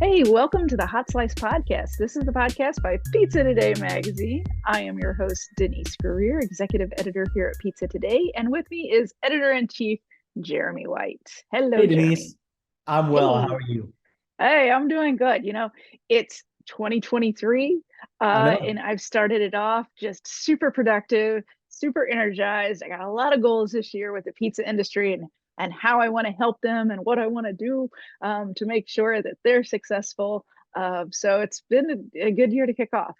Hey, welcome to the Hot Slice Podcast. This is the podcast by Pizza Today magazine. I am your host, Denise Greer, executive editor here at Pizza Today. And with me is editor in chief, Jeremy White. Hello, Hey Jeremy. Denise, I'm well. How Hey, are you? hey, I'm doing good. It's 2023, I know. and I've started it off just super productive, super energized. I got a lot of goals this year with the pizza industry and how I want to help them and what I want to do to make sure that they're successful. So it's been a good year to kick off.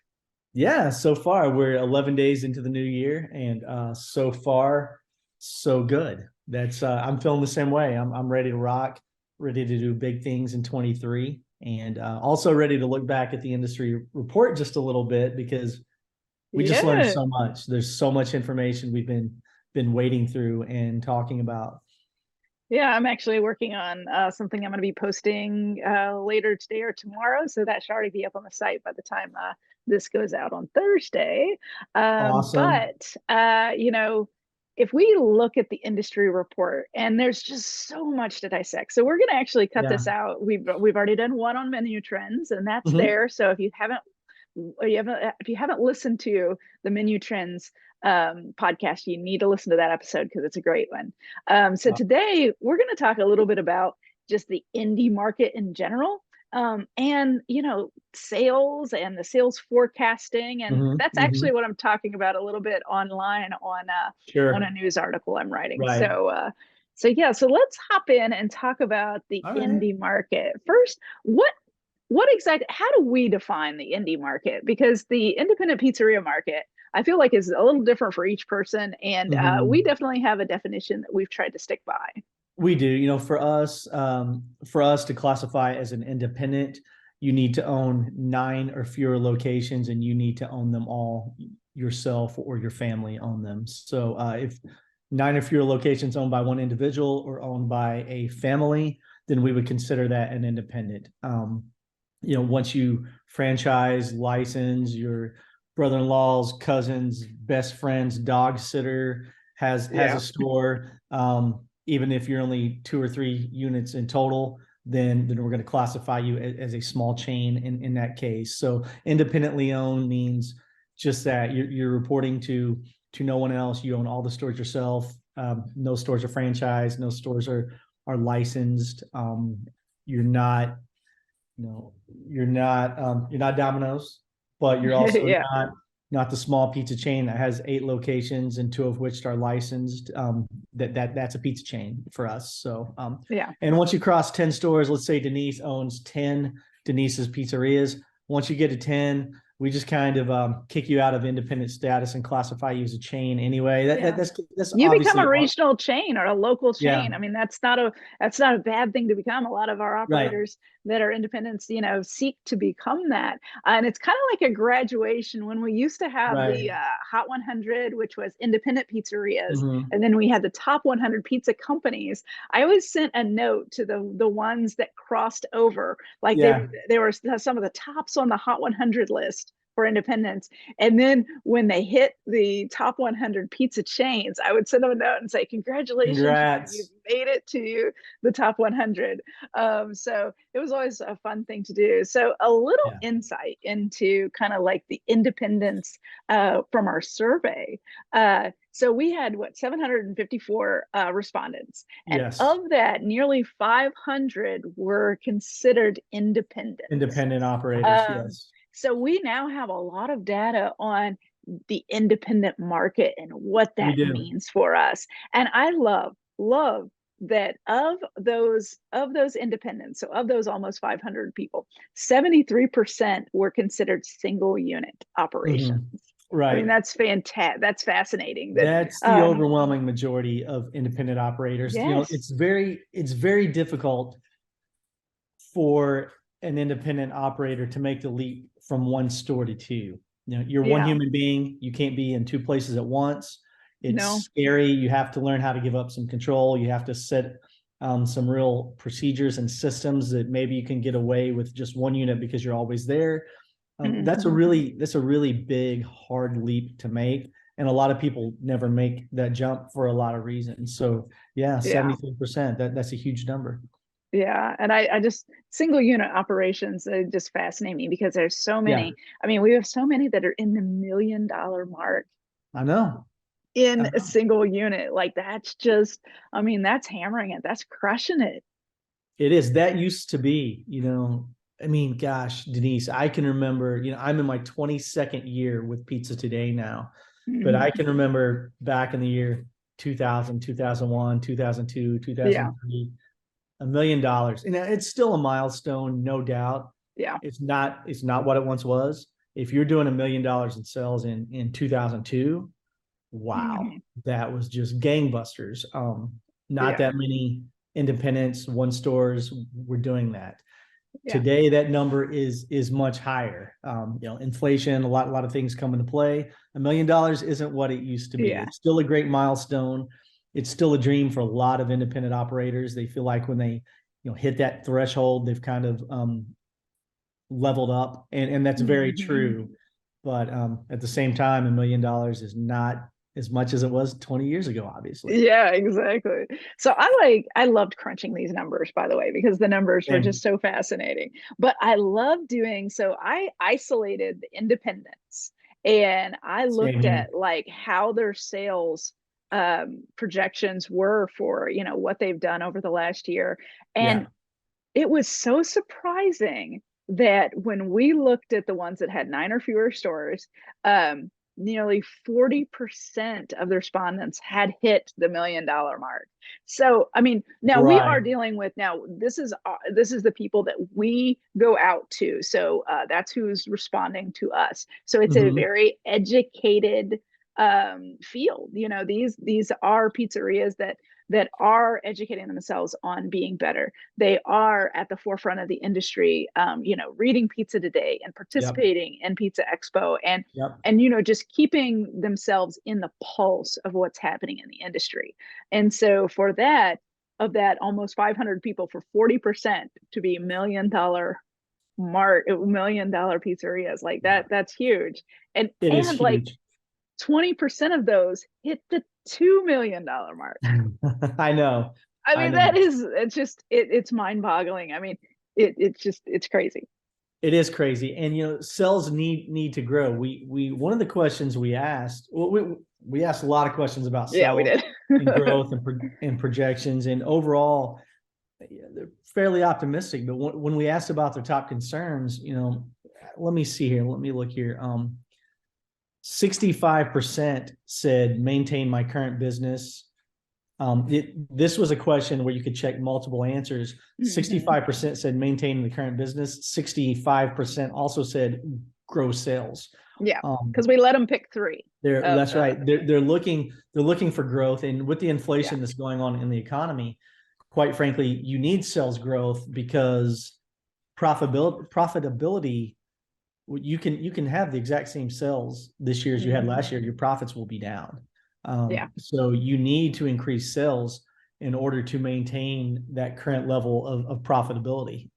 Yeah, so far we're 11 days into the new year, and so far so good. That's I'm feeling the same way. I'm ready to rock, ready to do big things in 23, and also ready to look back at the industry report just a little bit because we just learned Yeah. so much. There's so much information we've been wading through and talking about. Yeah, I'm actually working on something I'm going to be posting later today or tomorrow. So that should already be up on the site by the time this goes out on Thursday. Awesome. But if we look at the industry report, and there's just so much to dissect. So we're going to actually cut Yeah. this out. We've already done one on menu trends, and that's Mhm. there. So if you haven't listened to the menu trends podcast, you need to listen to that episode because it's a great one. So today we're going to talk a little bit about just the indie market in general, and sales and the sales forecasting, and Mhm. that's actually Mhm. what I'm talking about a little bit online on a Sure. news article I'm writing. Right. So let's hop in and talk about the All right. indie market first. What exactly, how do we define the indie market? Because the independent pizzeria market, I feel like, is a little different for each person. And we Mhm. definitely have a definition that we've tried to stick by. We do. For us to classify as an independent, you need to own nine or fewer locations, and you need to own them all yourself or your family own them. So, if nine or fewer locations owned by one individual or owned by a family, then we would consider that an independent. Once you franchise, license, your brother-in-law's cousins, best friend's dog sitter has a Yeah. store. Even if you're only two or three units in total, then we're going to classify you as a small chain in that case. So independently owned means just that you're reporting to no one else. You own all the stores yourself. No stores are franchised. No stores are licensed. You're not you're not Domino's, but you're also Yeah. not the small pizza chain that has 8 locations and two of which are licensed. That's a pizza chain for us. So Yeah. and once you cross 10 stores, let's say Denise owns 10 Denise's pizzerias. Once you get to 10, we just kind of kick you out of independent status and classify you as a chain anyway. Yeah. That's You become a obviously regional chain or a local yeah, chain. I mean, that's not a bad thing to become. A lot of our right, operators that are independents, seek to become that. And it's kind of like a graduation when we used to have right. the Hot 100, which was independent pizzerias, Mm-hmm. and then we had the top 100 pizza companies. I always sent a note to the ones that crossed over, like Yeah, they were some of the tops on the Hot 100 list for independence. And then when they hit the top 100 pizza chains, I would send them a note and say, congratulations, you've congrats. made it to the top 100. So it was always a fun thing to do. So a little Yeah. insight into kind of like the independence from our survey. So we had 754 respondents, and Yes. of that, nearly 500 were considered independents. Independent operators, Um, yes. so we now have a lot of data on the independent market and what We that do. means for us. And I love that of those independents, so of those almost 500 people, 73% were considered single unit operations. Mhm. I mean, Right. that's fantastic. That's fascinating. That That's the um, overwhelming majority of independent operators. yes, It's very difficult for an independent operator to make the leap from one store to two. You're one yeah, human being. You can't be in two places at once. It's no, scary. You have to learn how to give up some control. You have to set some real procedures and systems that maybe you can get away with just one unit because you're always there. mm-hmm. That's a really big, hard leap to make. And a lot of people never make that jump for a lot of reasons. So yeah, Yeah. 73%. That's a huge number. Yeah. And I just single unit operations, they just fascinate me because there's so Yeah, many. I mean, we have so many that are in the $1 million mark I know. in I a know. single unit. Like that's just, I mean, that's hammering it. That's crushing it. It is. That used to be, I mean, gosh, Denise, I can remember, I'm in my 22nd year with Pizza Today now, but I Mhm. can remember back in the year 2000, 2001, 2002, Yeah. 2003, $1 million. And it's still a milestone, no doubt. Yeah. It's not what it once was. If you're doing $1 million in sales in 2002, wow, Mhm. that was just gangbusters. Not Yeah. that many independents, one stores were doing that. Yeah. Today, that number is much higher. Inflation, a lot of things come into play. $1 million isn't what it used to be. Yeah. It's still a great milestone. It's still a dream for a lot of independent operators. They feel like when they, hit that threshold, they've kind of leveled up, and that's very Mhm. true. But at the same time, $1 million is not as much as it was 20 years ago, obviously. Yeah, exactly. So I loved crunching these numbers, by the way, because the numbers were And just so fascinating. But I love doing so I isolated the independents and I same looked here. at like how their sales projections were for, what they've done over the last year. And Yeah. it was so surprising that when we looked at the ones that had 9 or fewer stores, nearly 40% of the respondents had hit the $1 million mark. So, I mean, now we Right. are dealing with now this is the people that we go out to. So that's who's responding to us. So it's a Hmm. very educated field. These are pizzerias that are educating themselves on being better. They are at the forefront of the industry, reading Pizza Today and Yep. participating in Pizza Expo Yep. and just keeping themselves in the pulse of what's happening in the industry. And so for that, of that almost 500 people, for 40% to be $1 million pizzerias, like that's huge. and It is and like huge. 20% of those hit the $2 million mark. I know. I I mean, know. it's mind boggling. I mean, it's crazy. It is crazy. And cells need to grow. We one of the questions we asked, well, we asked a lot of questions about Yeah, we cells did. and growth and projections. And overall, yeah, they're fairly optimistic. But when we asked about their top concerns, let me see here. Let me look here. 65% said maintain my current business. This was a question where you could check multiple answers. Hmm. 65% said maintain the current business. 65% also said grow sales. Yeah, Um, because we let them pick three of that's right. the They're looking for growth, and with the yeah. inflation that's going on in the economy, quite frankly, you need sales growth because profitability. You can have the exact same sales this year as you had Hmm. last year. Your profits will be down. Yeah. So you need to increase sales in order to maintain that current level of profitability.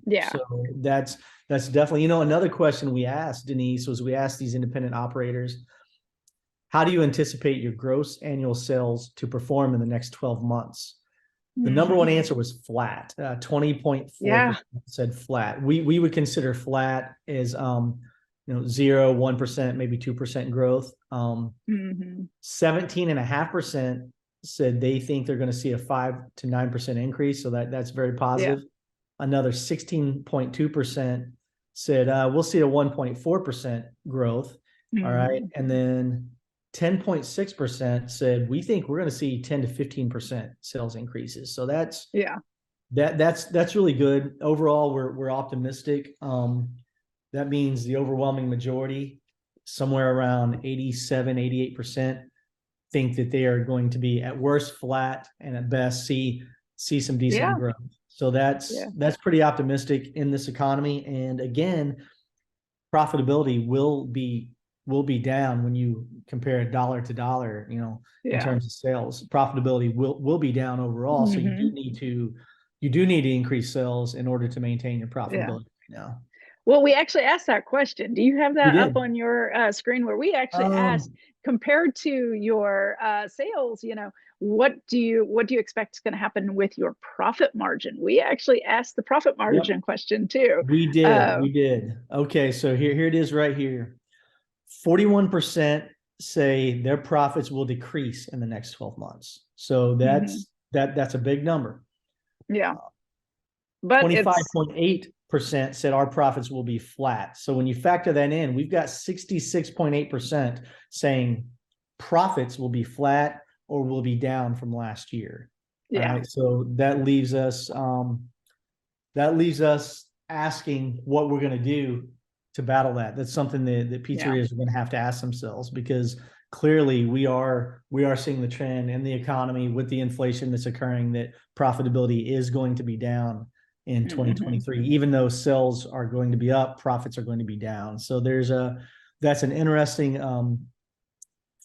Yeah. So that's definitely, another question we asked, Denise, was we asked these independent operators, how do you anticipate your gross annual sales to perform in the next 12 months? The number Hmm. one answer was flat. Yeah. 20.4% said flat. We would consider flat as 0, 1%, maybe 2% growth. Hmm. 17.5% said they think they're going to see a 5 to 9% increase. So that's very Yeah. positive. Another 16.2% said we'll see a 1.4% growth. All right. Hmm. And then 10.6% said we think we're going to see 10 to 15% sales increases. So that's Yeah. that's really good. Overall, we're optimistic. That means the overwhelming majority, somewhere around 87, 88%, think that they are going to be at worst flat and at best see some decent Yeah. growth. So that's Yeah. that's pretty optimistic in this economy. And again, profitability will be down when you compare dollar to dollar, in Yeah. terms of sales. Profitability will be down overall. So you do Hmm. need to increase sales in order to maintain your Yeah. profitability right now. Well, we actually asked that question. Do you have We that up did. on your screen where we actually asked, Um, compared to your sales, what do you expect is going to happen with your profit margin? We actually asked the profit Yep, margin question too. we did. We did. Okay, so here it is right here. 41% say their profits will decrease in the next 12 months. So Mhm. that's a big number. Yeah, but it's 25.8% said our profits will be flat. So when you factor that in, we've got 66.8% saying profits will be flat or will be down from last year. All yeah, right. So that leaves us asking what we're going to do to battle that. That's something that yeah, pizzerias are going to have to ask themselves, because clearly we are seeing the trend in the economy with the inflation that's occurring, that profitability is going to be down in hmm 2023. Even though sales are going to be up, profits are going to be down. So that's an interesting predicament.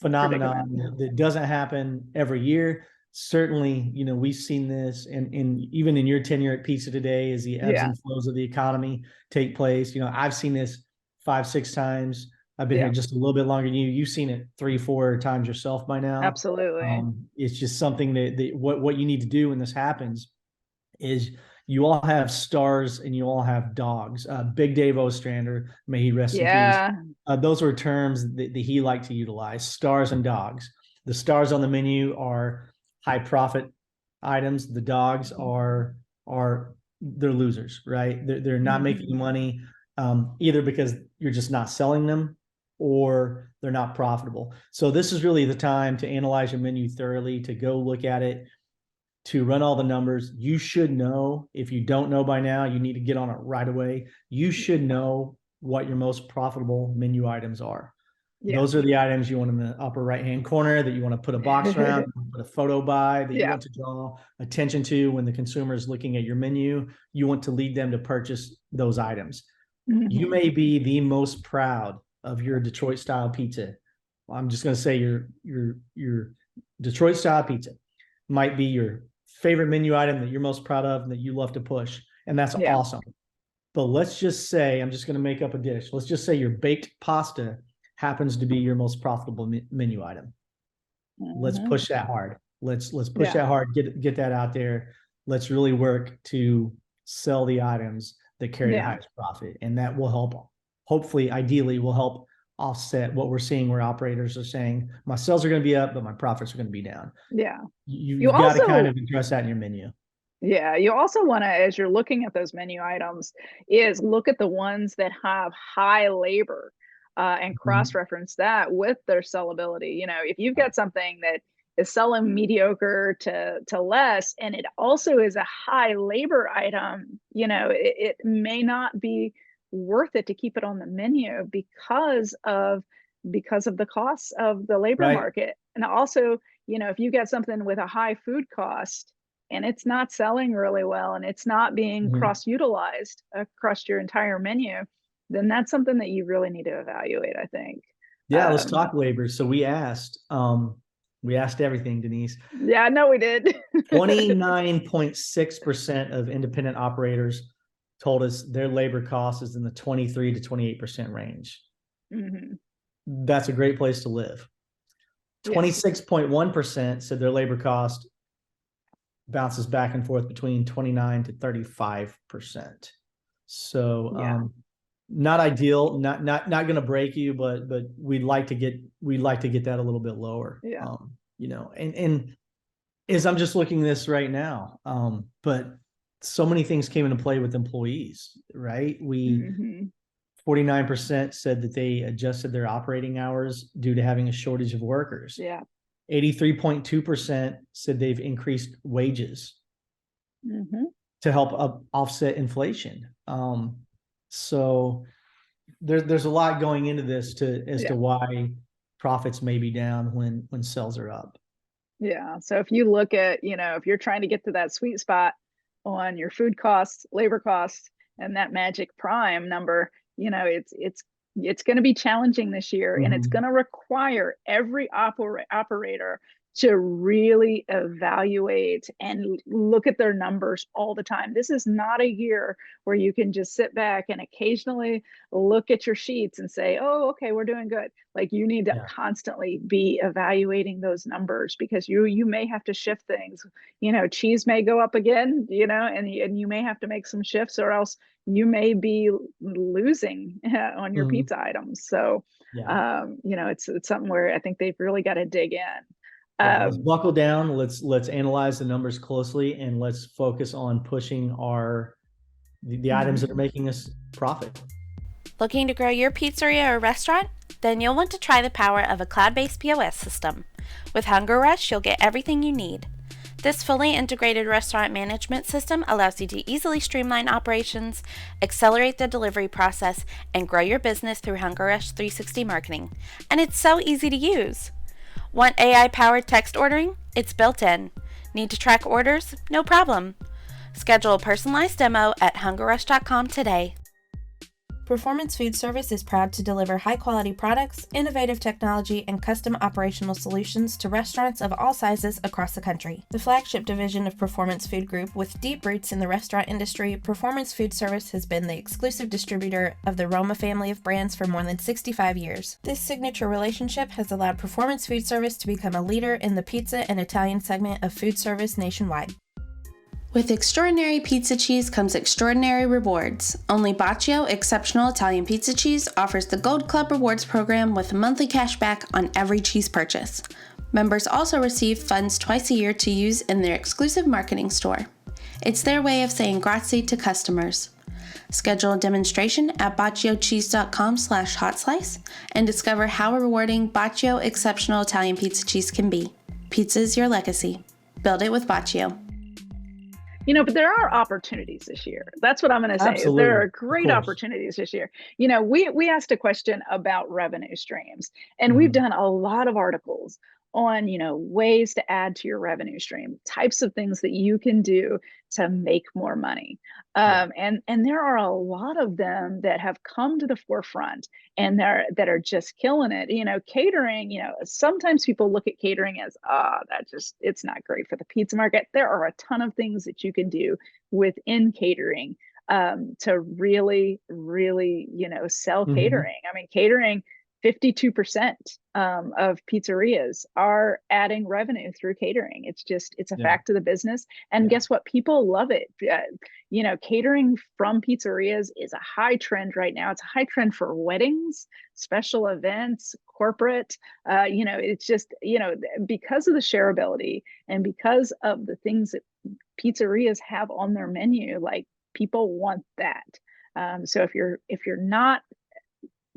phenomenon that doesn't happen every year. Certainly, we've seen this in even in your tenure at Pizza Today, as the ebbs Yeah, and flows of the economy take place. I've seen this 5, 6 times. I've been here yeah, just a little bit longer than you. You've seen it 3, 4 times yourself by now. absolutely. It's just something that what you need to do when this happens is you all have stars and you all have dogs. Big Dave Ostrander, may he rest in peace. Yeah. Those were terms that he liked to utilize: stars and dogs. The stars on the menu are high profit items. The dogs are they're losers, right? They're not making hmm money, either because you're just not selling them or they're not profitable. So this is really the time to analyze your menu thoroughly, to go look at it, to run all the numbers. You should know. If you don't know by now, you need to get on it right away. You should know what your most profitable menu items are. Yeah. Those are the items you want in the upper right-hand corner that you want to put a box around, put a photo by, that you Yeah. want to draw attention to when the consumer is looking at your menu. You want to lead them to purchase those items. You hmm may be the most proud of your Detroit style pizza. I'm just going to say your Detroit style pizza might be your favorite menu item that you're most proud of and that you love to push. And that's Yeah. awesome. But let's just say, I'm just going to make up a dish. Let's just say your baked pasta happens to be your most profitable menu item. Let's hmm push that hard. Let's push Yeah. that hard. Get that out there. Let's really work to sell the items that carry the Yeah. highest profit, and that will help. Hopefully, ideally, will help offset what we're seeing, where operators are saying my sales are going to be up, but my profits are going to be down. Yeah. You You've got to kind also, of address that in your menu. yeah, you also want to, as you're looking at those menu items, is look at the ones that have high labor, and Mhm. cross-reference that with their sellability. If you've got something that is selling mediocre to less, and it also is a high labor item, it may not be worth it to keep it on the menu because of the costs of the labor Right. market. And also, if you get something with a high food cost and it's not selling really well and it's not being Mhm. cross utilized across your entire menu, then that's something that you really need to evaluate, I think. Yeah, let's Um, talk labor. So we asked everything, Denise. yeah, I know we did. 29.6% of independent operators told us their labor cost is in the 23 to 28% range. hmm That's a great place to live. Yes. 26.1% said their labor cost bounces back and forth between 29 to 35%. So Yeah. not ideal, not going to break you, but we'd like to get that a little bit lower. Yeah. And as I'm just looking at this right now, but so many things came into play with employees, right? We hmm 49% said that they adjusted their operating hours due to having a shortage of workers. Yeah. 83.2% said they've increased wages hmm to help offset inflation. So there's a lot going into this as Yeah. to why profits may be down when sales are up. Yeah. So if you look at, if you're trying to get to that sweet spot on your food costs, labor costs, and that magic prime number, it's going to be challenging this year, and it's Mm-hmm. going to require every operator to really evaluate and look at their numbers all the time. This is not a year where you can just sit back and occasionally look at your sheets and say, oh, okay, we're doing good. Like you need to Yeah. constantly be evaluating those numbers because you may have to shift things. You know, cheese may go up again, you know, and you may have to make some shifts, or else you may be losing on your Mhm. pizza items. So Yeah. you know, it's something where I think they've really got to dig in. Yeah. Let's Um, buckle down. Let's analyze the numbers closely, and let's focus on pushing the items that are mhm. making us profit. Looking to grow your pizzeria or restaurant? Then you'll want to try the power of a cloud-based POS system. With Hunger Rush, you'll get everything you need. This fully integrated restaurant management system allows you to easily streamline operations, accelerate the delivery process, and grow your business through Hunger Rush 360 marketing. And it's so easy to use. Want AI-powered text ordering? It's built in. Need to track orders? No problem. Schedule a personalized demo at hungerrush.com today. Performance Food Service is proud to deliver high-quality products, innovative technology, and custom operational solutions to restaurants of all sizes across the country. The flagship division of Performance Food Group, with deep roots in the restaurant industry, Performance Food Service has been the exclusive distributor of the Roma family of brands for more than 65 years. This signature relationship has allowed Performance Food Service to become a leader in the pizza and Italian segment of food service nationwide. With extraordinary pizza cheese comes extraordinary rewards. Only Baccio Exceptional Italian Pizza Cheese offers the Gold Club Rewards program with monthly cash back on every cheese purchase. Members also receive funds twice a year to use in their exclusive marketing store. It's their way of saying grazie to customers. Schedule a demonstration at bacciocheese.com/hotslice and discover how rewarding Baccio Exceptional Italian Pizza Cheese can be. Pizza is your legacy. Build it with Baccio. You know, but there are opportunities this year. That's what I'm going to say. Is there Absolutely. are Of great course. opportunities this year. You know, we asked a question about revenue streams, and we've Mhm. done a lot of articles on, you know, ways to add to your revenue stream, types of things that you can do to make more money. Yeah. And there are a lot of them that have come to the forefront and that are just killing it. You know, catering, you know, sometimes people look at catering as, that just, it's not great for the pizza market. There are a ton of things that you can do within catering to really, really, you know, sell Mhm. catering. I mean, catering, 52% of pizzerias are adding revenue through catering. It's just, it's a Yeah. fact of the business. And Yeah. guess what? People love it. You know, catering from pizzerias is a high trend right now. It's a high trend for weddings, special events, corporate. You know, it's just, you know, because of the shareability and because of the things that pizzerias have on their menu, like people want that. So if you're not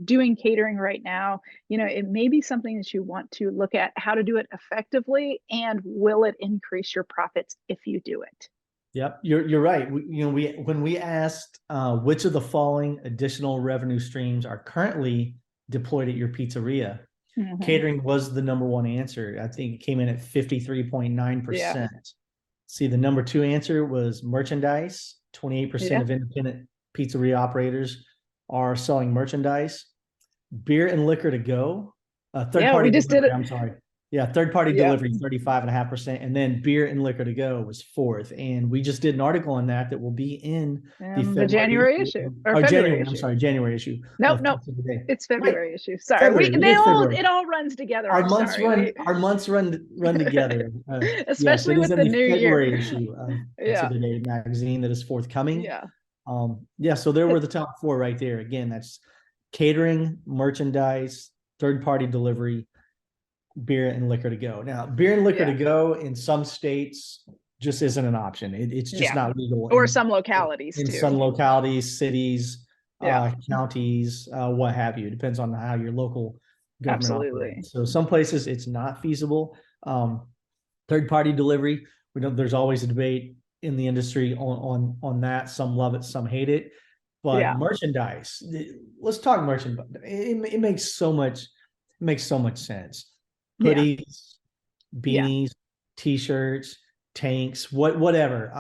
doing catering right now, you know, it may be something that you want to look at how to do it effectively, and will it increase your profits if you do it? Yep, you're right. We when we asked which of the following additional revenue streams are currently deployed at your pizzeria, Mhm. catering was the number one answer. I think it came in at Yeah, 53.9%. See, the number two answer was merchandise. 28% yeah, of independent pizzeria operators are selling merchandise. Beer and liquor to go, third yeah. We party just did delivery. it. I'm sorry. Yeah, third party Yeah, delivery, 35.5%. And then beer and liquor to go was fourth. And we just did an article on that that will be in the the February January issue, issue or or February January, I'm issue. sorry, January issue Nope, of nope. Pizza Today. It's Wait, February issue. Sorry, we February. It they is all February. it all runs together. I'm sorry. Our months run together. Yes, Especially it is with in the the new year. February issue of Pizza Yeah, Today magazine that is forthcoming. yeah. Yeah, so there were the top four right there. Again, that's catering, merchandise, third party delivery, beer and liquor to go. Now, beer and liquor to Yeah, go in some states just isn't an option. It's just yeah. not legal Or some localities in some too. localities, cities, Yeah, counties, what have you. It depends on how your local government absolutely. operates. So some places it's not feasible. Third party delivery, we don't. There's always a debate in the industry on that. Some love it, some hate it. But Yeah, merchandise, let's talk merchandise. It makes so much sense. yeah, Hoodies, yeah, beanies, t-shirts, tanks, whatever,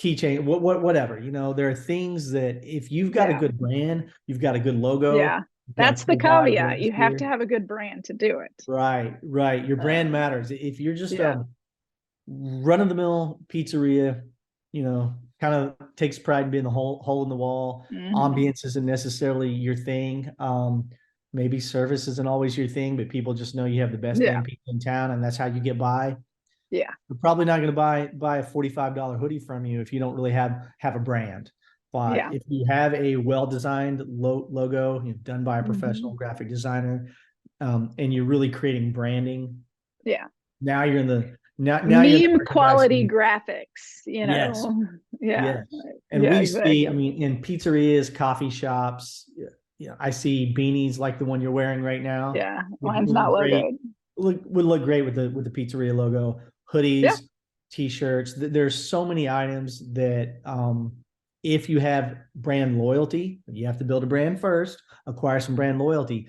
keychain, whatever. You know, there are things that if you've got a yeah, good brand, you've got a good logo, yeah, can't That's the provide the caveat. last You have to year. have a good brand to do it. Right, right. Your brand Um, matters. If you're just yeah, run of the mill pizzeria, kind of takes pride in being the hole in the wall. hmm Ambience isn't necessarily your thing. Maybe service isn't always your thing, but people just know you have the best yeah, damn pizza in town, and that's how you get by. yeah, They're probably not going to buy a $45 hoodie from you if you don't really have a brand. But yeah. if you have a well-designed logo, done by a hmm professional graphic designer, and you're really creating branding, Yeah. now you're in the now you're in Meme the quality merchandising. graphics, Yes, Yeah. yes. And Yeah, we see, I exactly. mean, in pizzerias, coffee shops, I see beanies like the one you're wearing right now Yeah. would Mine's look not great. logoed. Would look great with the pizzeria logo. Yeah. Hoodies, t-shirts. There's so many items that if you have brand loyalty, you have to build a brand first, acquire some brand loyalty.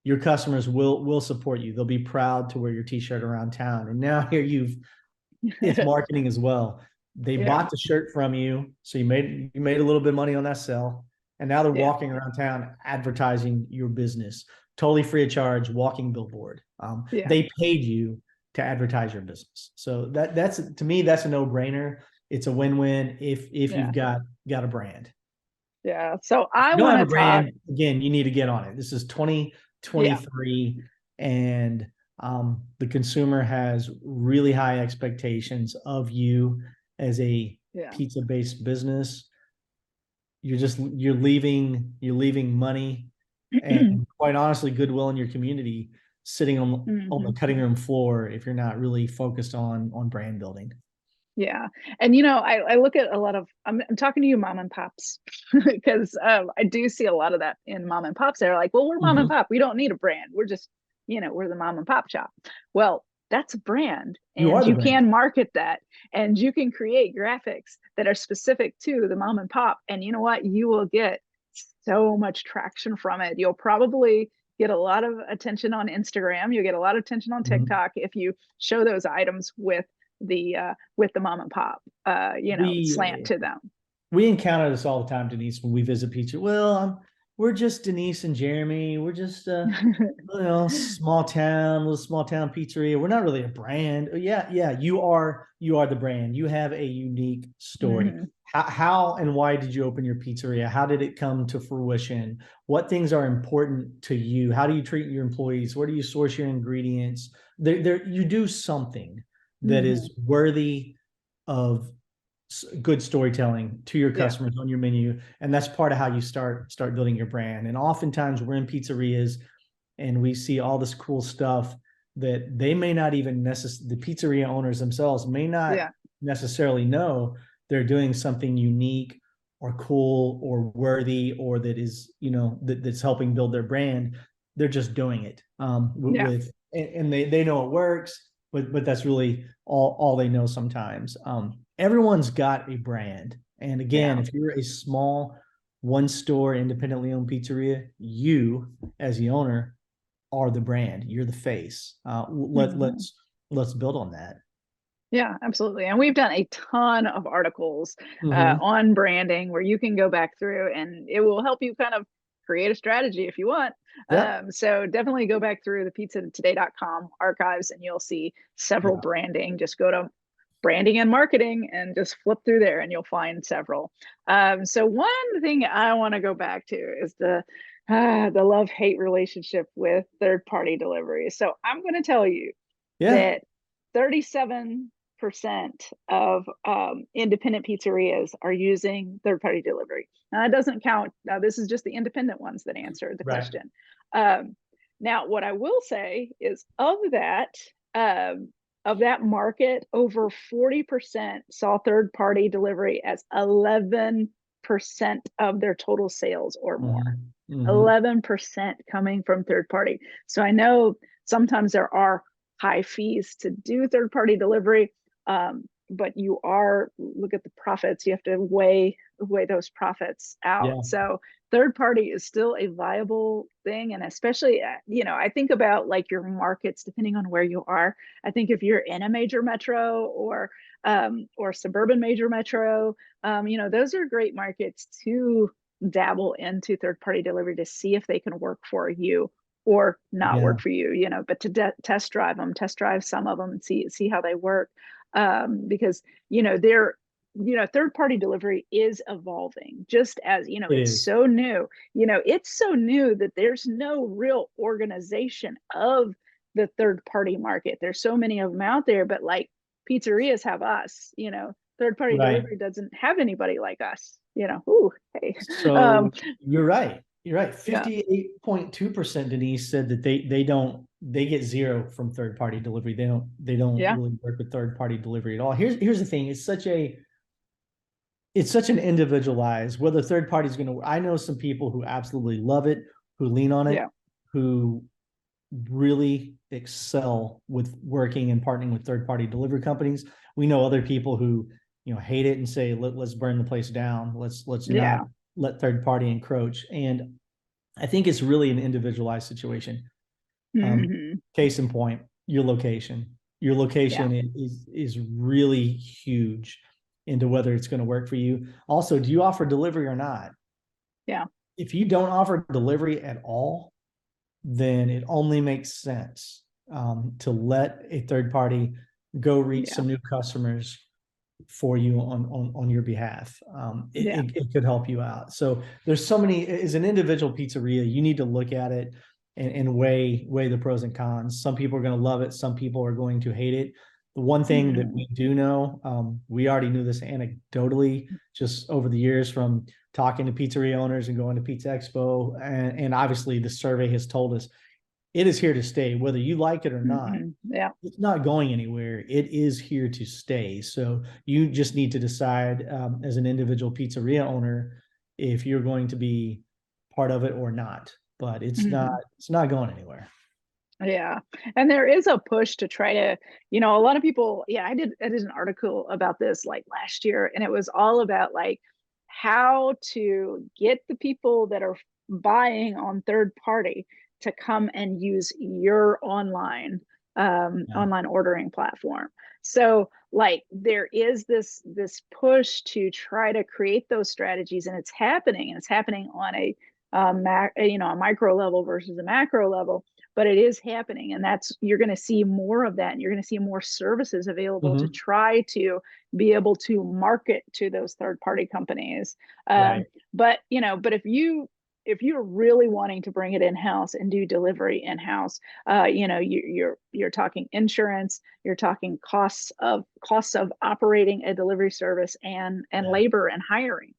Your customers will support you. They'll be proud to wear your t-shirt around town. And now here it's marketing as well. They Yeah. bought the shirt from you, so you made a little bit of money on that sell, and now they're Yeah. walking around town advertising your business, totally free of charge, walking billboard. Yeah. They paid you to advertise your business, so that's to me that's a no-brainer. It's a win-win if Yeah. you've got a brand. Yeah. So If I you don't want have to a talk. brand, again, you need to get on it. This is Yeah. 2023, and the consumer has really high expectations of you as a Yeah. pizza-based business. You're leaving money and quite honestly goodwill in your community sitting on the hmm cutting room floor if you're not really focused on brand building. Yeah. And I look at a lot of I'm talking to you mom and pops because I do see a lot of that in mom and pops. They're like, well, we're mom and Mhm. pop. We don't need a brand. We're just, we're the mom and pop shop. Well, that's a brand You are and the you brand. can market that and you can create graphics that are specific to the mom and pop. And you know what? You will get so much traction from it. You'll probably get a lot of attention on Instagram. You'll get a lot of attention on Mhm. TikTok if you show those items with the mom and pop slant We to them. we encounter this all the time, Denise, when we visit pizza. Well, we're just Denise and Jeremy. We're just small town pizzeria. We're not really a brand. Yeah, yeah, you are the brand. You have a unique story. hmm How and why did you open your pizzeria? How did it come to fruition? What things are important to you? How do you treat your employees? Where do you source your ingredients? You do something that hmm is worthy of good storytelling to your Yeah. customers on your menu, and that's part of how you start building your brand. And oftentimes we're in pizzerias and we see all this cool stuff that they may not even necessarily, the pizzeria owners themselves may not Yeah. necessarily know they're doing something unique or cool or worthy, or that is that's helping build their brand. They're just doing it Yeah. with and they know it works, but that's really all they know sometimes. Everyone's got a brand. And again, Yeah. if you're a small one store independently owned pizzeria, you as the owner are the brand. You're the face. hmm Let's build on that. Yeah, absolutely. And we've done a ton of articles Mm-hmm. on branding where you can go back through and it will help you kind of create a strategy if you want. Yep. So definitely go back through the pizzatoday.com archives and you'll see several Yeah. branding. Just go to branding and marketing and just flip through there and you'll find several. So one thing I want to go back to is the love-hate relationship with third-party delivery. So I'm going to tell you Yeah. that 37% of independent pizzerias are using third-party delivery. Now, that doesn't count. Now, this is just the independent ones that answered the Right. question. Now, what I will say is of that market, over 40% saw third-party delivery as 11% of their total sales or more. Mm-hmm. Mm-hmm. 11% coming from third party. So I know sometimes there are high fees to do third party delivery, but look at the profits. You have to weigh those profits out. Yeah. So third party is still a viable thing, and especially I think about like your markets depending on where you are. I think if you're in a major metro or suburban major metro, those are great markets to dabble into third-party delivery to see if they can work for you or not work for you, you know, but to test drive them, test drive some of them and see how they work. Because, you know, third-party delivery is evolving, just as, you know, It it's is. so new, you know, it's so new that there's no real organization of the third-party market. There's so many of them out there, but like pizzerias have us, you know, third-party Right. delivery doesn't have anybody like us, you know. Ooh, hey. So you're right. You're right. Yeah. 58.2% Denise said that they get zero from third party delivery. They don't Yeah. really work with third party delivery at all. Here's the thing. It's such an individualized, whether third party is going to, I know some people who absolutely love it, who lean on it, Yeah. who really excel with working and partnering with third party delivery companies. We know other people who, you know, hate it and say, let's burn the place down. Let's Yeah. not let third party encroach. And I think it's really an individualized situation. Case in point, your location. Your location is really huge into whether it's going to work for you. Also, do you offer delivery or not? Yeah. If you don't offer delivery at all, then it only makes sense to let a third party go reach some new customers for you on your behalf. It could help you out. So there's so many, as an individual pizzeria, you need to look at it and weigh the pros and cons. Some people are going to love it. Some people are going to hate it. The one thing that we do know, we already knew this anecdotally just over the years from talking to pizzeria owners and going to Pizza Expo. And obviously the survey has told us it is here to stay, whether you like it or not. Yeah. It's not going anywhere. It is here to stay. So you just need to decide as an individual pizzeria owner if you're going to be part of it or not. But it's not going anywhere. Yeah. And there is a push to try to, you know, a lot of people, I did an article about this like last year, and it was all about like how to get the people that are buying on third party to come and use your online ordering platform. So like there is this push to try to create those strategies, and it's happening on a micro level versus a macro level, but it is happening. And you're going to see more of that, and you're going to see more services available to try to be able to market to those third party companies. But if you're really wanting to bring it in-house and do delivery in-house, you're talking insurance, you're talking costs of operating a delivery service and labor and hiring.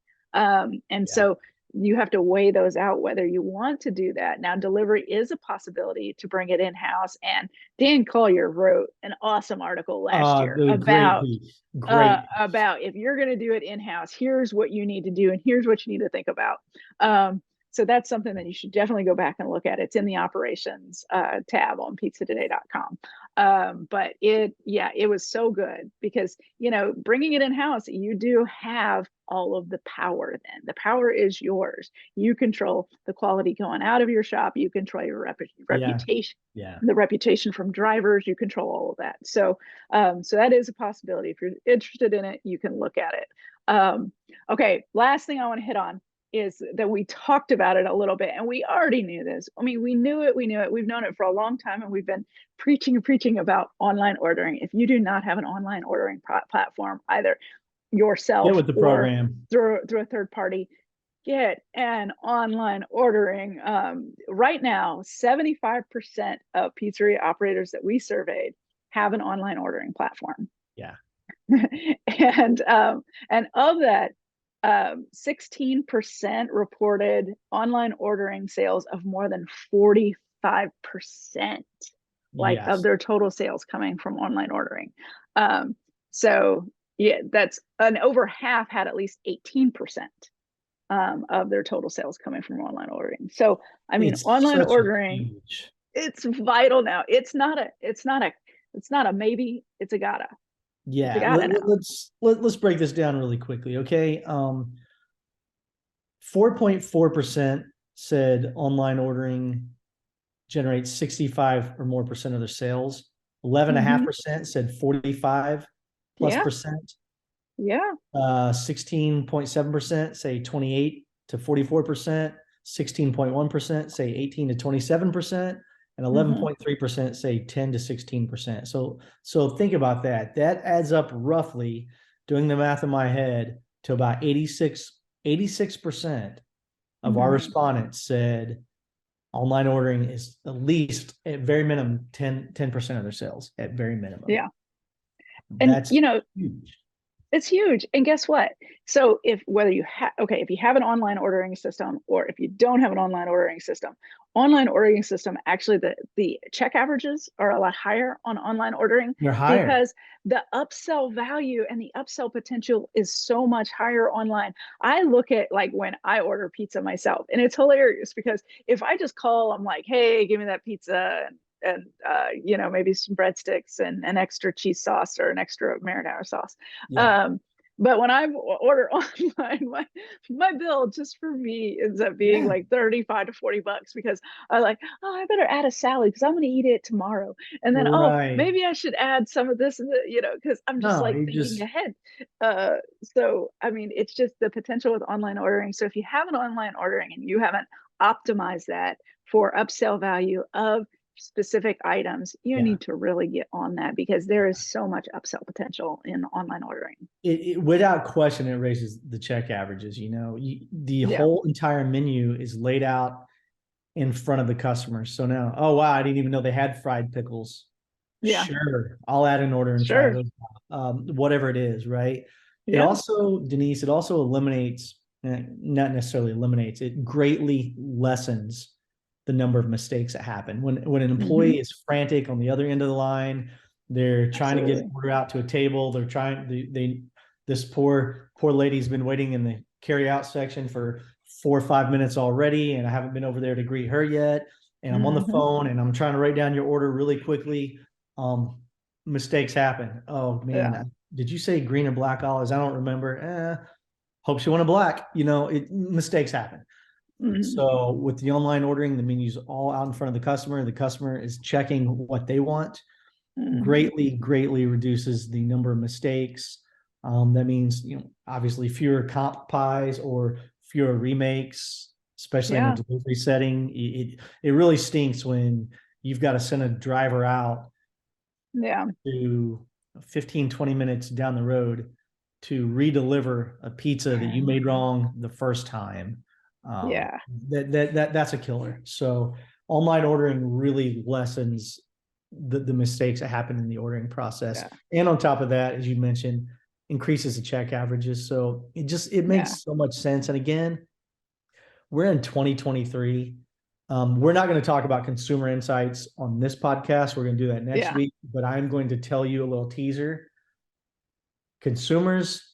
So you have to weigh those out, whether you want to do that. Now, delivery is a possibility to bring it in-house. And Dan Collier wrote an awesome article last year about if you're going to do it in-house, here's what you need to do, and here's what you need to think about. So that's something that you should definitely go back and look at. It's in the operations tab on pizzatoday.com. But it was so good because, bringing it in-house, you do have all of the power then. The power is yours. You control the quality going out of your shop. You control your reputation, the reputation from drivers. You control all of that. So that is a possibility. If you're interested in it, you can look at it. Okay, last thing I want to hit on is that we talked about it a little bit, and we already knew this. I mean, we knew it. We've known it for a long time, and we've been preaching about online ordering. If you do not have an online ordering platform, either yourself with the program through a third party, get an online ordering. Right now, 75% of pizzeria operators that we surveyed have an online ordering platform. Yeah. and of that, 16% reported online ordering sales of more than 45%, of their total sales coming from online ordering. That's over half had at least 18% of their total sales coming from online ordering. So, I mean, online ordering, it's vital now. It's not a maybe, it's a gotta. Yeah, let's break this down really quickly, okay? 4.4% said online ordering generates 65 or more percent of their sales. 11.5% said 45 plus percent. 16.7% say 28 to 44%, 16.1% say 18 to 27%, and 11.3% say 10 to 16%. So think about that. That adds up roughly, doing the math in my head, to about 86% of our respondents said online ordering is at least, at very minimum, 10% of their sales, at very minimum. Yeah. And that's huge. It's huge. And guess what? So if you have an online ordering system, or if you don't have an online ordering system, actually the check averages are a lot higher on online ordering. They're higher because the upsell value and the upsell potential is so much higher online. I look at, like, when I order pizza myself, and it's hilarious because if I just call, I'm like, hey, give me that pizza, and maybe some breadsticks and an extra cheese sauce or an extra marinara sauce. Yeah. But when I order online, my bill just for me ends up being like 35 to 40 bucks, because I better add a salad because I'm going to eat it tomorrow. And then, maybe I should add some of this, because I'm just thinking ahead. So, I mean, it's just the potential with online ordering. So if you have an online ordering and you haven't optimized that for upsell value of specific items, you need to really get on that, because there is so much upsell potential in online ordering. It without question, it raises the check averages. The whole entire menu is laid out in front of the customer. So now, oh wow, I didn't even know they had fried pickles. Yeah, sure, I'll add an order and try those whatever it is, right? It also, Denise, it also eliminates, not necessarily eliminates, it greatly lessens the number of mistakes that happen when an employee is frantic on the other end of the line. They're trying to get an order out to a table. They're trying, this poor lady's been waiting in the carry out section for 4 or 5 minutes already, and I haven't been over there to greet her yet. And I'm on the phone and I'm trying to write down your order really quickly. Mistakes happen. Oh man, did you say green or black olives? I don't remember. Hope she wanted black. Mistakes happen. So with the online ordering, the menu's all out in front of the customer. The customer is checking what they want. Greatly reduces the number of mistakes. That means, obviously fewer comp pies or fewer remakes, especially in a delivery setting. It really stinks when you've got to send a driver out to 15, 20 minutes down the road to re-deliver a pizza that you made wrong the first time. That's a killer. So online ordering really lessens the mistakes that happen in the ordering process. And on top of that, as you mentioned, increases the check averages. So it makes so much sense. And again, we're in 2023. We're not going to talk about consumer insights on this podcast. We're going to do that next week, but I'm going to tell you a little teaser. Consumers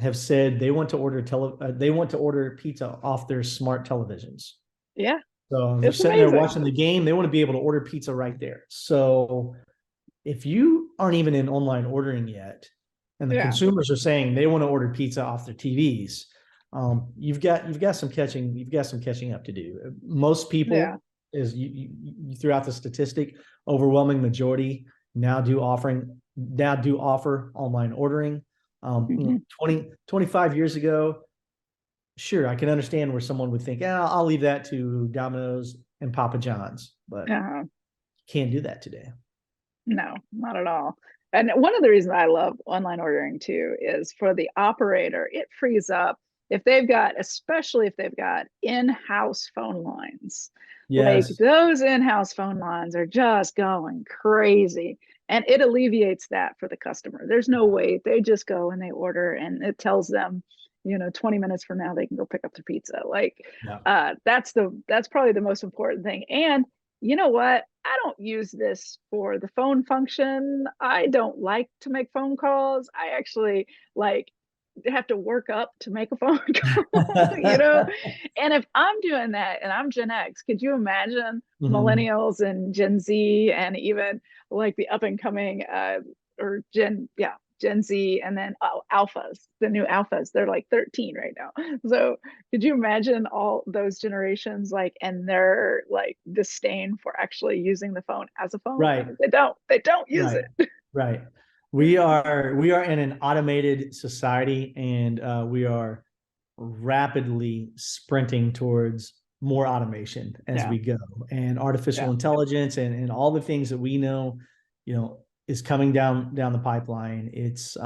have said they want to order pizza off their smart televisions. Yeah. So they're sitting there watching the game. They want to be able to order pizza right there. So if you aren't even in online ordering yet, and the consumers are saying they want to order pizza off their TVs, you've got some catching up to do. Most people, as you threw out the statistic, overwhelming majority now do offer online ordering. 25 years ago, sure, I can understand where someone would think, I'll leave that to Domino's and Papa John's, but can't do that today. No, not at all. And one of the reasons I love online ordering too is for the operator, it frees up especially if they've got in-house phone lines. Yes. Like those in-house phone lines are just going crazy. And it alleviates that for the customer. There's no wait. They just go and they order, and it tells them, 20 minutes from now, they can go pick up the pizza. That's probably the most important thing. And you know what? I don't use this for the phone function. I don't like to make phone calls. I actually have to work up to make a phone call, And if I'm doing that, and I'm Gen X, could you imagine millennials and Gen Z, and even the up and coming or Gen Z, and then alphas, the new alphas, they're 13 right now. So could you imagine all those generations and their disdain for actually using the phone as a phone? Right. They don't use it. Right. We are in an automated society, and we are rapidly sprinting towards more automation as we go, and artificial intelligence and all the things that we know, is coming down the pipeline. It's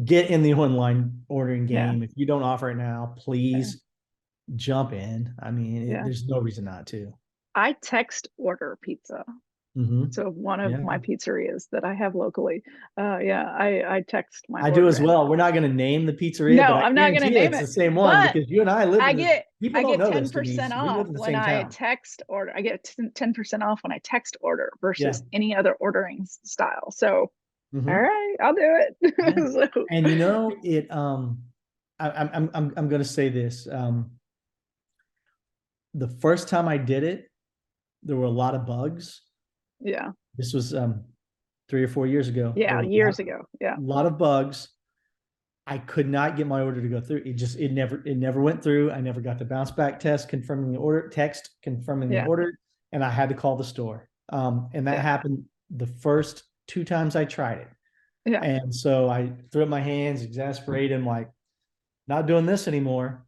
get in the online ordering game. If you don't offer it now, please jump in. I mean, there's no reason not to. I text order pizza. So one of my pizzerias that I have locally, I text my. I do as well. We're not going to name the pizzeria. No, but I'm not going to name it's it. the same one, because you and I live. I get 10% off when I text order. I get 10% off when I text order versus any other ordering style. So, all right, I'll do it. So. And it. I'm going to say this. The first time I did it, there were a lot of bugs. Yeah. This was 3 or 4 years ago. Yeah, years ago. Yeah. A lot of bugs. I could not get my order to go through. It never went through. I never got the bounce back text confirming the order, text confirming the order, and I had to call the store. And that happened the first 2 times I tried it. Yeah. And so I threw up my hands, exasperated. I'm like, not doing this anymore.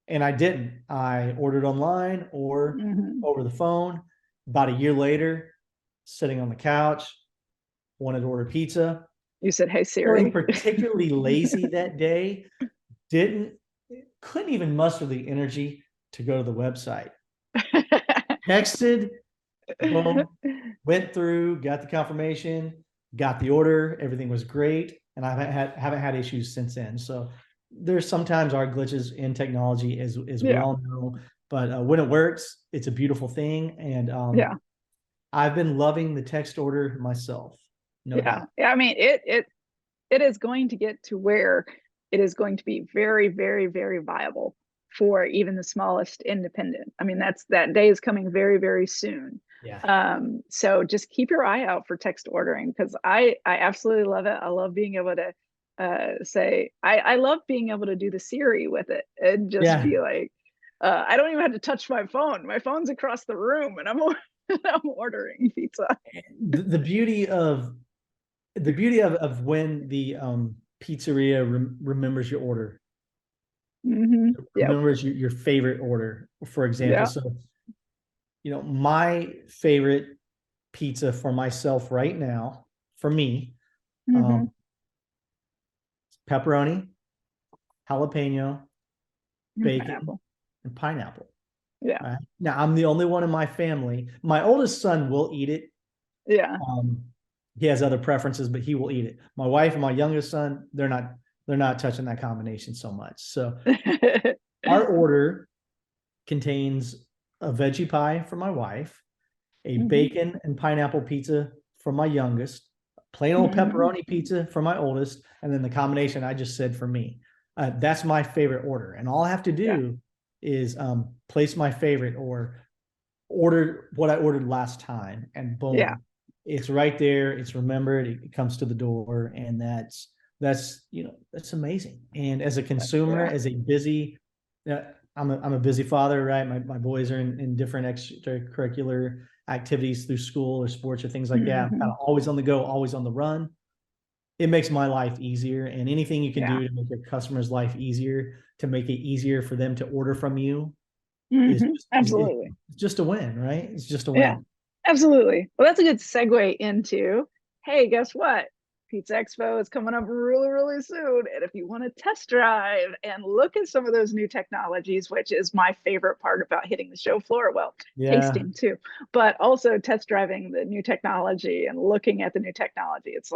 And I didn't. I ordered online or over the phone. About a year later, sitting on the couch, wanted to order pizza. You said, "Hey Siri." Feeling particularly lazy that day, couldn't even muster the energy to go to the website. Texted, boom, went through, got the confirmation, got the order, everything was great, and I haven't had issues since then. So there's sometimes our glitches in technology, as we all know, but when it works, it's a beautiful thing. And I've been loving the text order myself. No doubt. Yeah. I mean, it is going to get to where it is going to be very, very, very viable for even the smallest independent. I mean, that day is coming very, very soon. Yeah. So just keep your eye out for text ordering, because I absolutely love it. I love being able to say, I love being able to do the Siri with it and just be like, I don't even have to touch my phone. My phone's across the room and I'm ordering pizza. The beauty of when the pizzeria remembers your order, remembers your favorite order, for example. So, my favorite pizza for myself right now, for me, pepperoni, jalapeno, bacon, and pineapple. Yeah. Right? Now, I'm the only one in my family. My oldest son will eat it. Yeah. He has other preferences, but he will eat it. My wife and my youngest son, they're not touching that combination so much. So our order contains a veggie pie for my wife, a bacon and pineapple pizza for my youngest, plain old pepperoni pizza for my oldest, and then the combination I just said for me. That's my favorite order. And all I have to do is place my favorite or order what I ordered last time, and boom. Yeah. It's right there. It's remembered. It comes to the door, and that's amazing. And as a consumer, as a busy, I'm a busy father, right? My boys are in different extracurricular activities through school or sports or things like that. I'm kind of always on the go, always on the run. It makes my life easier, and anything you can do to make your customer's life easier, to make it easier for them to order from you, is absolutely just a win, right? It's just a win. Yeah. Absolutely. Well, that's a good segue into, hey, guess what? Pizza Expo is coming up really, really soon. And if you want to test drive and look at some of those new technologies, which is my favorite part about hitting the show floor, tasting too, but also test driving the new technology and looking at the new technology. It's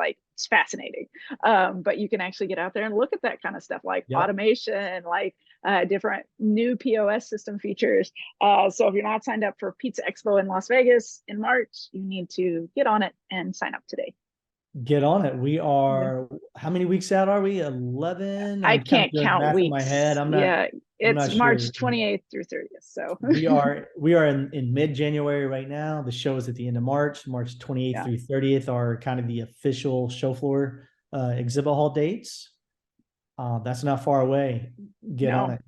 fascinating. But you can actually get out there and look at that kind of stuff, like automation, like different new POS system features. So if you're not signed up for Pizza Expo in Las Vegas in March, you need to get on it and sign up today. Get on it. We are, how many weeks out are we? 11? I can't count weeks. In my head. It's March 28th through 30th. So we are in mid-January right now. The show is at the end of March 28th through 30th are kind of the official show floor exhibit hall dates. That's not far away. Get on it.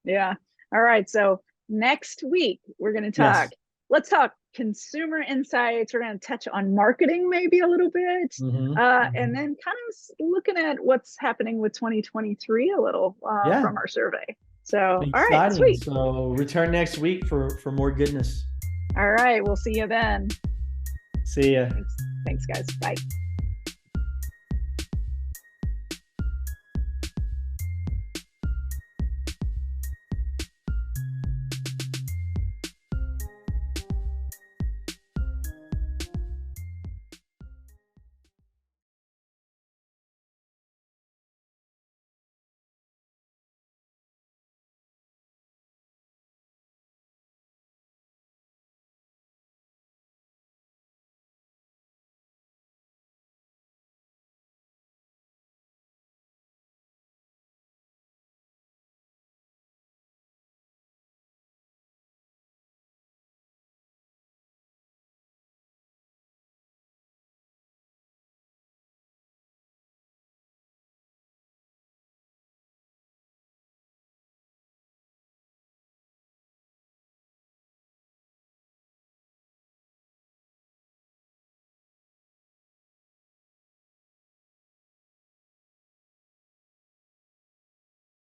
Yeah. All right. So next week we're going to talk let's talk consumer insights. We're going to touch on marketing maybe a little bit, and then kind of looking at what's happening with 2023 a little from our survey. So, Exciting. All right, sweet. So return next week for more goodness. All right, we'll see you then. See ya. Thanks guys. Bye.